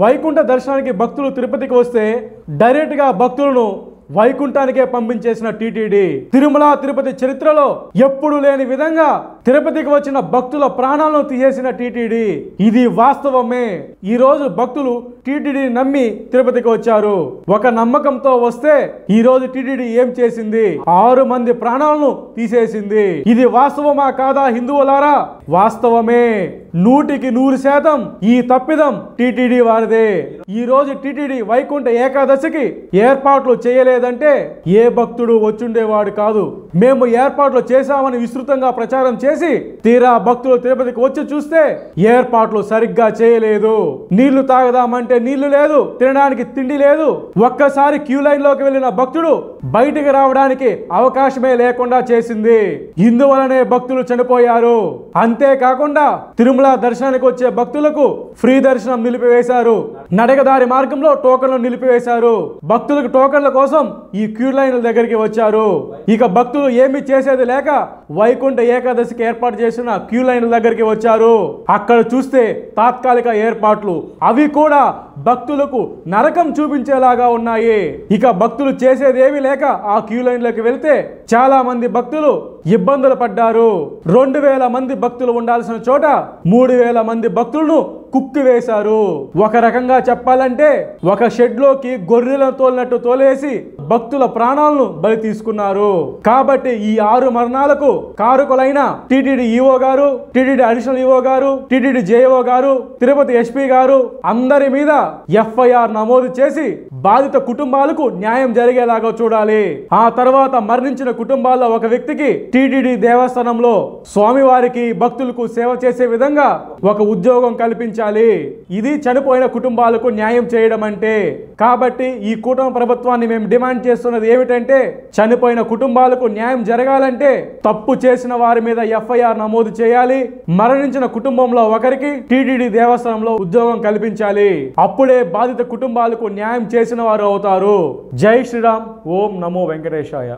వైకుంఠ దర్శనానికి భక్తులు తిరుపతికి వస్తే డైరెక్ట్ గా భక్తులను వైకుంఠానికే పంపించేసిన టీటీడీ తిరుమల తిరుపతి చరిత్రలో ఎప్పుడు లేని విధంగా తిరుపతికి వచ్చిన భక్తుల ప్రాణాలను తీసేసిన టీటీడీ ఇది వాస్తవమే. ఈ రోజు భక్తులు టీటీడీని నమ్మి తిరుపతికి వచ్చారు. ఒక నమ్మకంతో వస్తే ఈ రోజు టీటీడీ ఏం చేసింది? 6 మంది ప్రాణాలను తీసేసింది. ఇది వాస్తవమా కాదా హిందువులారా? వాస్తవమే. 100% ఈ తప్పిదం టీటీడీ వారిదే. ఈ రోజు టీటీడీ వైకుంఠ ఏకాదశికి ఏర్పాట్లు చేయలేదంటే ఏ భక్తుడు వచ్చుండేవాడు కాదు. మేము ఏర్పాట్లు చేశామని విస్తృతంగా ప్రచారం చేసి తీరా భక్తులు తిరుపతికి వచ్చి చూస్తే ఏర్పాట్లు సరిగ్గా చేయలేదు. నీళ్లు తాగదామంటే నీళ్లు లేదు, తినడానికి తిండి లేదు. ఒక్కసారి క్యూ లైన్ లోకి వెళ్లిన భక్తుడు బయటికి రావడానికి అవకాశమే లేకుండా చేసింది. ఇందువలనే భక్తులు చనిపోయారు. అంతేకాకుండా తిరుమల దర్శనానికి వచ్చే భక్తులకు ఫ్రీ దర్శనం నిలిపివేశారు. నడకదారి మార్గంలో టోకన్లు నిలిపివేశారు. భక్తులకు టోకన్ల కోసం ఈ క్యూ లైన్ల దగ్గరికి వచ్చారు. ఇక భక్తులు ఏమి చేసేది లేక వైకుంఠ ఏకాదశికి ఏర్పాటు చేసిన క్యూ లైన్ల దగ్గరికి వచ్చారు. అక్కడ చూస్తే తాత్కాలిక ఏర్పాట్లు, అవి కూడా భక్తులకు నరకం చూపించేలాగా ఉన్నాయి. ఇక భక్తులు చేసేది ఏమీ లేక ఆ క్యూ లైన్లోకి వెళ్తే చాలా మంది భక్తులు ఇబ్బందులు పడ్డారు. 2000 మంది భక్తులు ఉండాల్సిన చోట 3000 మంది భక్తులను కుక్కి వేశారు. ఒక రకంగా చెప్పాలంటే ఒక షెడ్ లోకి గొర్రెలను తోలినట్టు తోలేసి భక్తుల ప్రాణాలను బలి తీసుకున్నారు. కాబట్టి ఈ 6 మరణాలకు కారకులైన టీటీడీ ఈఓ గారు, టీటీడీ అడిషనల్ ఈఓ గారు, టీటీడీ జేఓ గారు, తిరుపతి ఎస్పీ గారు అందరి మీద ఎఫ్ఐఆర్ నమోదు చేసి బాధిత కుటుంబాలకు న్యాయం జరిగేలాగా చూడాలి. ఆ తర్వాత మరణించిన కుటుంబాల్లో ఒక వ్యక్తికి టీటీడీ దేవస్థానంలో స్వామివారికి భక్తులకు సేవ చేసే విధంగా ఒక ఉద్యోగం కల్పించాలి. ఇది చనిపోయిన కుటుంబాలకు న్యాయం చేయడం అంటే. కాబట్టి ఈ కూటమి ప్రభుత్వాన్ని మేము డిమాండ్ చేస్తున్నది ఏమిటంటే చనిపోయిన కుటుంబాలకు న్యాయం జరగాలంటే తప్పు చేసిన వారి మీద ఎఫ్ఐఆర్ నమోదు చేయాలి. మరణించిన కుటుంబంలో ఒకరికి టీటీడీ దేవస్థానంలో ఉద్యోగం కల్పించాలి. అప్పుడే బాధిత కుటుంబాలకు న్యాయం చేసిన వారు అవుతారు. జై శ్రీరామ్. ఓం నమో వెంకటేశాయ.